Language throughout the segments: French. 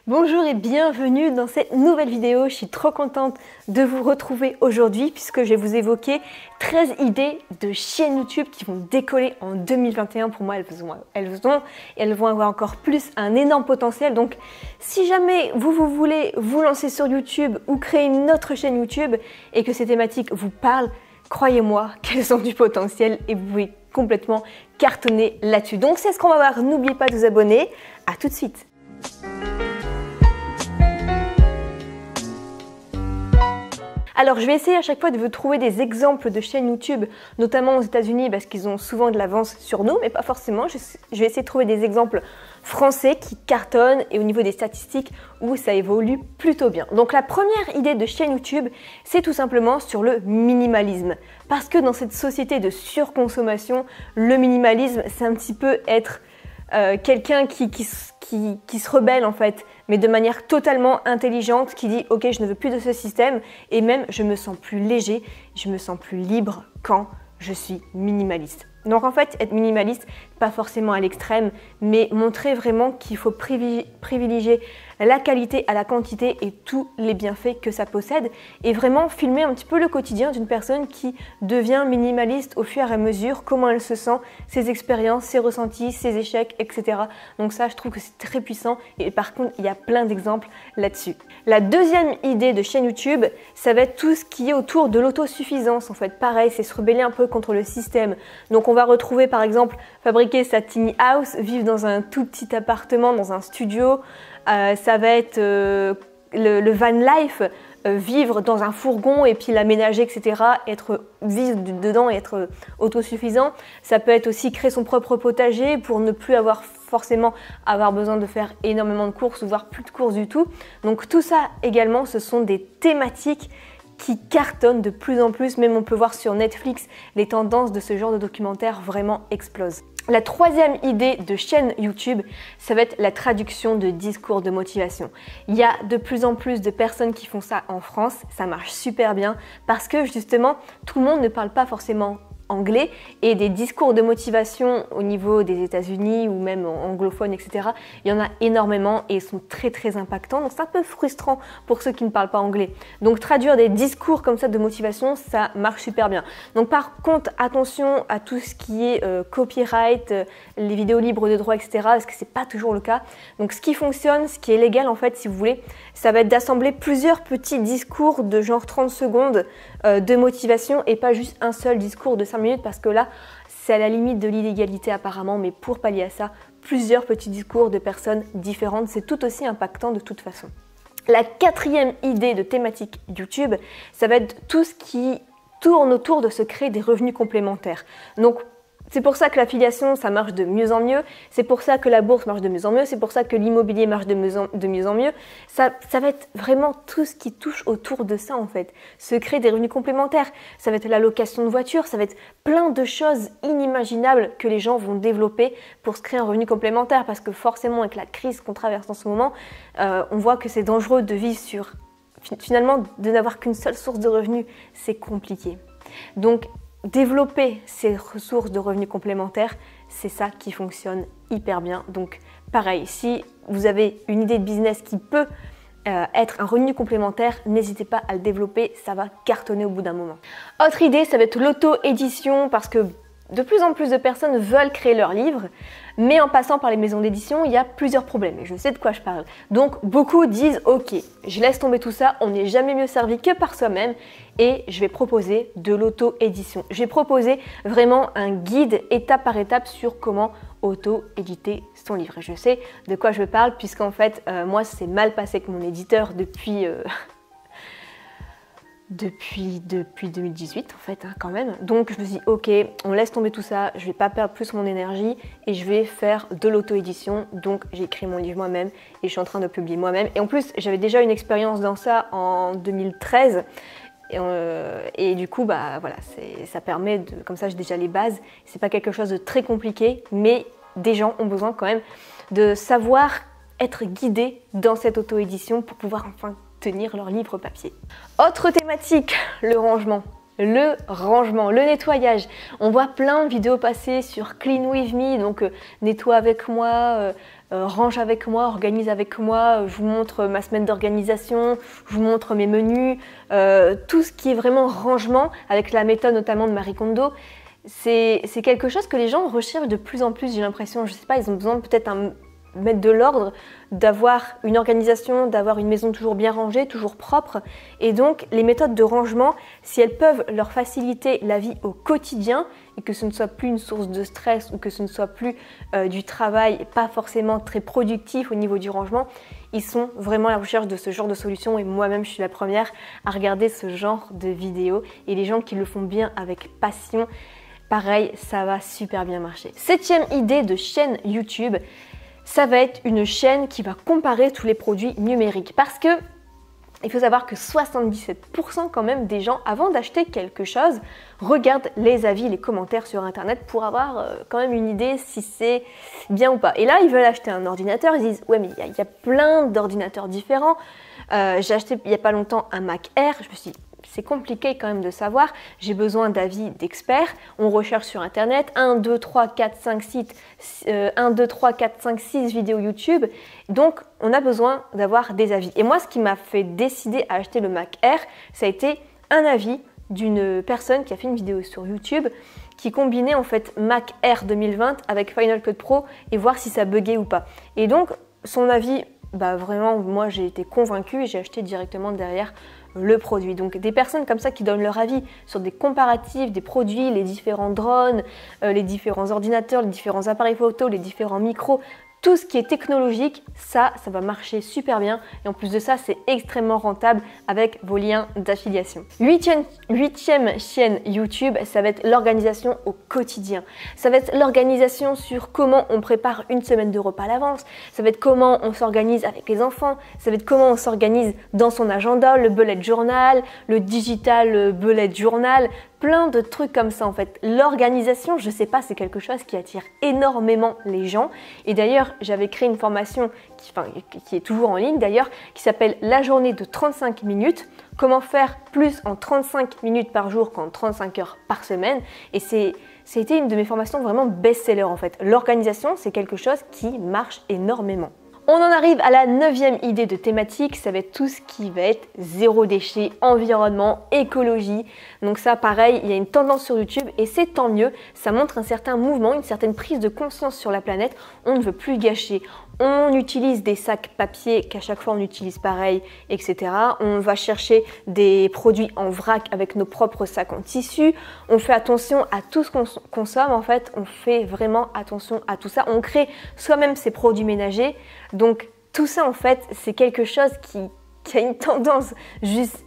Bonjour et bienvenue dans cette nouvelle vidéo. Je suis trop contente de vous retrouver aujourd'hui puisque je vais vous évoquer 13 idées de chaînes YouTube qui vont décoller en 2021. Pour moi, elles vont avoir encore plus un énorme potentiel. Donc, si jamais vous voulez vous lancer sur YouTube ou créer une autre chaîne YouTube et que ces thématiques vous parlent, croyez-moi qu'elles ont du potentiel et vous pouvez complètement cartonner là-dessus. Donc, c'est ce qu'on va voir. N'oubliez pas de vous abonner. À tout de suite. Alors je vais essayer à chaque fois de vous trouver des exemples de chaînes YouTube, notamment aux États-Unis parce qu'ils ont souvent de l'avance sur nous, mais pas forcément. Je vais essayer de trouver des exemples français qui cartonnent et au niveau des statistiques où ça évolue plutôt bien. Donc la première idée de chaîne YouTube, c'est tout simplement sur le minimalisme. Parce que dans cette société de surconsommation, le minimalisme, c'est un petit peu être quelqu'un qui se rebelle en fait, mais de manière totalement intelligente, qui dit ok, je ne veux plus de ce système et même je me sens plus léger, je me sens plus libre quand je suis minimaliste. Donc en fait, être minimaliste, pas forcément à l'extrême, mais montrer vraiment qu'il faut privilégier la qualité à la quantité et tous les bienfaits que ça possède et vraiment filmer un petit peu le quotidien d'une personne qui devient minimaliste au fur et à mesure, comment elle se sent, ses expériences, ses ressentis, ses échecs, etc. Donc ça, je trouve que c'est très puissant et par contre, il y a plein d'exemples là-dessus. La deuxième idée de chaîne YouTube, ça va être tout ce qui est autour de l'autosuffisance. En fait, pareil, c'est se rebeller un peu contre le système. Donc on va retrouver par exemple fabriquer sa tiny house, vivre dans un tout petit appartement, dans un studio. Ça va être le van life, vivre dans un fourgon et puis l'aménager, etc. Vivre dedans et être autosuffisant. Ça peut être aussi créer son propre potager pour ne plus forcément avoir besoin de faire énormément de courses ou voire plus de courses du tout. Donc tout ça également, ce sont des thématiques qui cartonnent de plus en plus. Même on peut voir sur Netflix, les tendances de ce genre de documentaire vraiment explosent. La troisième idée de chaîne YouTube, ça va être la traduction de discours de motivation. Il y a de plus en plus de personnes qui font ça en France, ça marche super bien parce que justement, tout le monde ne parle pas forcément anglais et des discours de motivation au niveau des États-Unis ou même anglophones, etc. Il y en a énormément et ils sont très impactants. Donc c'est un peu frustrant pour ceux qui ne parlent pas anglais. Donc traduire des discours comme ça de motivation, ça marche super bien. Donc par contre, attention à tout ce qui est copyright, les vidéos libres de droit, etc. parce que c'est pas toujours le cas. Donc ce qui fonctionne, ce qui est légal en fait, si vous voulez, ça va être d'assembler plusieurs petits discours de genre 30 secondes de motivation et pas juste un seul discours de 5 minutes parce que là, c'est à la limite de l'illégalité apparemment, mais pour pallier à ça, plusieurs petits discours de personnes différentes, c'est tout aussi impactant de toute façon. La quatrième idée de thématique YouTube, ça va être tout ce qui tourne autour de se créer des revenus complémentaires. Donc, c'est pour ça que l'affiliation, ça marche de mieux en mieux. C'est pour ça que la bourse marche de mieux en mieux. C'est pour ça que l'immobilier marche de mieux en mieux. Ça va être vraiment tout ce qui touche autour de ça en fait. Se créer des revenus complémentaires. Ça va être la location de voiture. Ça va être plein de choses inimaginables que les gens vont développer pour se créer un revenu complémentaire. Parce que forcément, avec la crise qu'on traverse en ce moment, on voit que c'est dangereux de vivre sur... Finalement, de n'avoir qu'une seule source de revenus, c'est compliqué. Donc, développer ces ressources de revenus complémentaires, c'est ça qui fonctionne hyper bien. Donc pareil, si vous avez une idée de business qui peut être un revenu complémentaire, n'hésitez pas à le développer, ça va cartonner au bout d'un moment. Autre idée, ça va être l'auto-édition parce que de plus en plus de personnes veulent créer leurs livres, mais en passant par les maisons d'édition, il y a plusieurs problèmes et je sais de quoi je parle. Donc beaucoup disent ok, je laisse tomber tout ça, on n'est jamais mieux servi que par soi-même et je vais proposer de l'auto-édition. Je vais proposer vraiment un guide étape par étape sur comment auto-éditer son livre. Et je sais de quoi je parle puisqu'en fait, moi, c'est mal passé avec mon éditeur depuis 2018 en fait quand même. Donc je me suis dit ok, on laisse tomber tout ça, je vais pas perdre plus mon énergie et je vais faire de l'auto-édition. Donc j'ai écrit mon livre moi-même et je suis en train de le publier moi-même. Et en plus j'avais déjà une expérience dans ça en 2013 et du coup bah voilà, ça permet de, comme ça j'ai déjà les bases. C'est pas quelque chose de très compliqué, mais des gens ont besoin quand même de savoir être guidés dans cette auto-édition pour pouvoir enfin tenir leur livre papier. Autre thématique, le rangement. le rangement, le nettoyage. On voit plein de vidéos passer sur Clean With Me, donc nettoie avec moi, range avec moi, organise avec moi, je vous montre ma semaine d'organisation, je vous montre mes menus, tout ce qui est vraiment rangement avec la méthode notamment de Marie Kondo. C'est quelque chose que les gens recherchent de plus en plus, j'ai l'impression. Je sais pas, ils ont besoin peut-être mettre de l'ordre, d'avoir une organisation, d'avoir une maison toujours bien rangée, toujours propre. Et donc, les méthodes de rangement, si elles peuvent leur faciliter la vie au quotidien et que ce ne soit plus une source de stress ou que ce ne soit plus du travail pas forcément très productif au niveau du rangement, ils sont vraiment à la recherche de ce genre de solution et moi-même, je suis la première à regarder ce genre de vidéos et les gens qui le font bien avec passion, pareil, ça va super bien marcher. 7e idée de chaîne YouTube, ça va être une chaîne qui va comparer tous les produits numériques parce que il faut savoir que 77% quand même des gens, avant d'acheter quelque chose, regardent les avis, les commentaires sur internet pour avoir quand même une idée si c'est bien ou pas. Et là, ils veulent acheter un ordinateur, ils disent ouais mais il y a plein d'ordinateurs différents. J'ai acheté il n'y a pas longtemps un Mac Air, je me suis dit c'est compliqué quand même de savoir, j'ai besoin d'avis d'experts, on recherche sur internet 1, 2, 3, 4, 5 sites, 1, 2, 3, 4, 5, 6 vidéos YouTube, donc on a besoin d'avoir des avis. Et moi ce qui m'a fait décider à acheter le Mac Air, ça a été un avis d'une personne qui a fait une vidéo sur YouTube qui combinait en fait Mac Air 2020 avec Final Cut Pro et voir si ça buguait ou pas. Et donc son avis, bah vraiment moi j'ai été convaincue et j'ai acheté directement derrière le produit. Donc des personnes comme ça qui donnent leur avis sur des comparatifs, des produits, les différents drones, les différents ordinateurs, les différents appareils photo, les différents micros, tout ce qui est technologique, ça va marcher super bien et en plus de ça, c'est extrêmement rentable avec vos liens d'affiliation. Huitième chaîne YouTube, ça va être l'organisation au quotidien. Ça va être l'organisation sur comment on prépare une semaine de repas à l'avance, ça va être comment on s'organise avec les enfants, ça va être comment on s'organise dans son agenda, le bullet journal, le digital bullet journal, plein de trucs comme ça en fait. L'organisation, je sais pas, c'est quelque chose qui attire énormément les gens. Et d'ailleurs, j'avais créé une formation qui est toujours en ligne d'ailleurs, qui s'appelle La journée de 35 minutes. Comment faire plus en 35 minutes par jour qu'en 35 heures par semaine. Et c'était une de mes formations vraiment best-seller en fait. L'organisation, c'est quelque chose qui marche énormément. On en arrive à la 9e idée de thématique, ça va être tout ce qui va être zéro déchet, environnement, écologie. Donc ça pareil, il y a une tendance sur YouTube et c'est tant mieux, ça montre un certain mouvement, une certaine prise de conscience sur la planète, on ne veut plus gâcher. On utilise des sacs papier qu'à chaque fois on utilise pareil, etc. On va chercher des produits en vrac avec nos propres sacs en tissu. On fait attention à tout ce qu'on consomme en fait. On fait vraiment attention à tout ça. On crée soi-même ses produits ménagers. Donc tout ça en fait c'est quelque chose qui a une tendance juste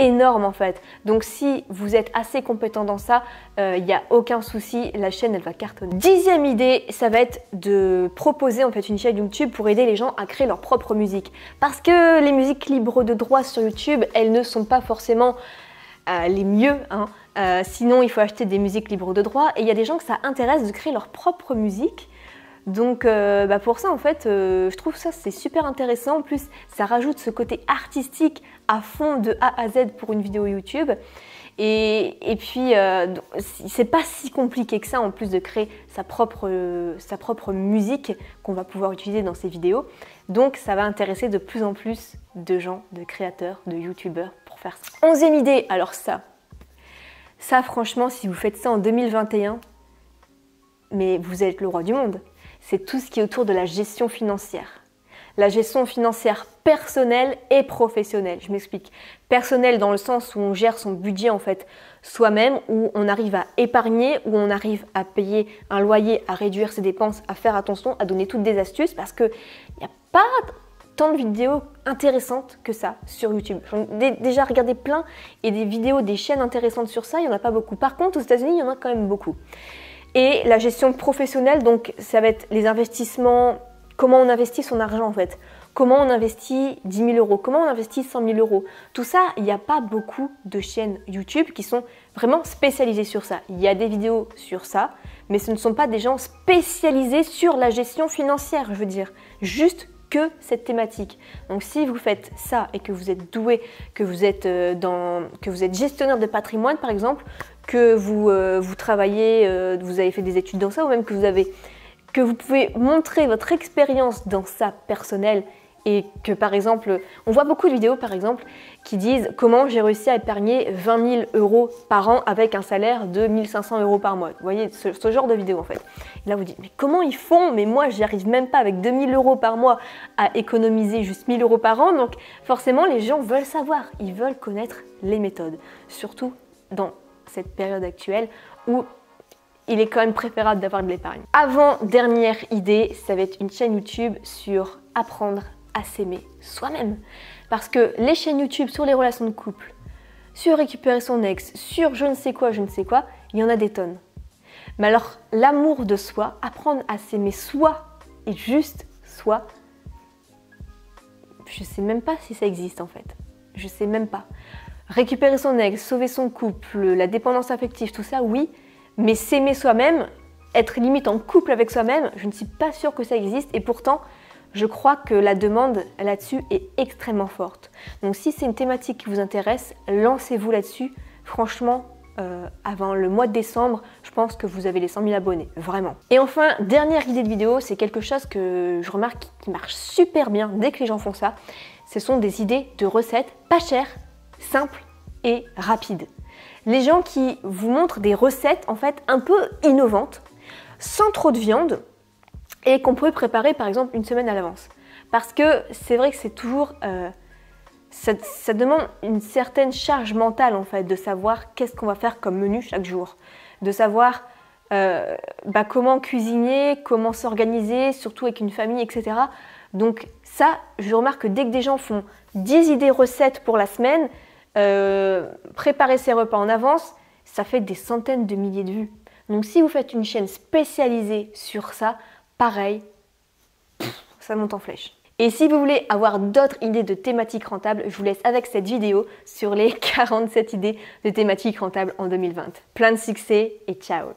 énorme en fait. Donc si vous êtes assez compétent dans ça, il n'y a aucun souci, la chaîne elle va cartonner. 10e idée, ça va être de proposer en fait une chaîne YouTube pour aider les gens à créer leur propre musique. Parce que les musiques libres de droit sur YouTube, elles ne sont pas forcément les mieux, hein. Sinon il faut acheter des musiques libres de droit et il y a des gens que ça intéresse de créer leur propre musique. Donc pour ça en fait, je trouve ça c'est super intéressant. En plus, ça rajoute ce côté artistique à fond de A à Z pour une vidéo YouTube. Et puis, c'est pas si compliqué que ça en plus de créer sa propre musique qu'on va pouvoir utiliser dans ses vidéos. Donc ça va intéresser de plus en plus de gens, de créateurs, de youtubeurs pour faire ça. 11e idée, alors ça franchement, si vous faites ça en 2021, mais vous êtes le roi du monde. C'est tout ce qui est autour de la gestion financière. La gestion financière personnelle et professionnelle. Je m'explique. Personnelle dans le sens où on gère son budget en fait soi-même, où on arrive à épargner, où on arrive à payer un loyer, à réduire ses dépenses, à faire attention, à donner toutes des astuces parce qu'il n'y a pas tant de vidéos intéressantes que ça sur YouTube. J'en ai déjà regardé plein et des vidéos, des chaînes intéressantes sur ça, il n'y en a pas beaucoup. Par contre, aux États-Unis, il y en a quand même beaucoup. Et la gestion professionnelle, donc ça va être les investissements, comment on investit son argent en fait, comment on investit 10 000 euros, comment on investit 100 000 euros. Tout ça, il n'y a pas beaucoup de chaînes YouTube qui sont vraiment spécialisées sur ça. Il y a des vidéos sur ça, mais ce ne sont pas des gens spécialisés sur la gestion financière, je veux dire. Juste que cette thématique. Donc si vous faites ça et que vous êtes doué, que vous êtes gestionnaire de patrimoine par exemple, que vous travaillez, vous avez fait des études dans ça, ou même que vous pouvez montrer votre expérience dans ça personnelle, et que par exemple, on voit beaucoup de vidéos par exemple qui disent comment j'ai réussi à épargner 20 000 euros par an avec un salaire de 1 500 euros par mois. Vous voyez ce genre de vidéo en fait. Et là vous dites mais comment ils font? Mais moi j'y arrive même pas avec 2 000 euros par mois à économiser juste 1 000 euros par an. Donc forcément les gens veulent savoir, ils veulent connaître les méthodes. Surtout dans cette période actuelle où il est quand même préférable d'avoir de l'épargne. Avant-dernière idée, ça va être une chaîne YouTube sur apprendre à s'aimer soi-même. Parce que les chaînes YouTube sur les relations de couple, sur récupérer son ex, sur je ne sais quoi, il y en a des tonnes. Mais alors, l'amour de soi, apprendre à s'aimer soi et juste soi, je sais même pas si ça existe en fait. Je sais même pas. Récupérer son ex, sauver son couple, la dépendance affective, tout ça, oui. Mais s'aimer soi-même, être limite en couple avec soi-même, je ne suis pas sûre que ça existe. Et pourtant, je crois que la demande là-dessus est extrêmement forte. Donc si c'est une thématique qui vous intéresse, lancez-vous là-dessus. Franchement, avant le mois de décembre, je pense que vous avez les 100 000 abonnés, vraiment. Et enfin, dernière idée de vidéo, c'est quelque chose que je remarque qui marche super bien dès que les gens font ça. Ce sont des idées de recettes pas chères, simples et rapides. Les gens qui vous montrent des recettes en fait un peu innovantes, sans trop de viande, et qu'on pourrait préparer par exemple une semaine à l'avance. Parce que c'est vrai que c'est toujours... ça demande une certaine charge mentale en fait, de savoir qu'est-ce qu'on va faire comme menu chaque jour. De savoir comment cuisiner, comment s'organiser, surtout avec une famille, etc. Donc ça, je remarque que dès que des gens font 10 idées recettes pour la semaine, préparer ses repas en avance, ça fait des centaines de milliers de vues. Donc si vous faites une chaîne spécialisée sur ça, pareil, ça monte en flèche. Et si vous voulez avoir d'autres idées de thématiques rentables, je vous laisse avec cette vidéo sur les 47 idées de thématiques rentables en 2020. Plein de succès et ciao!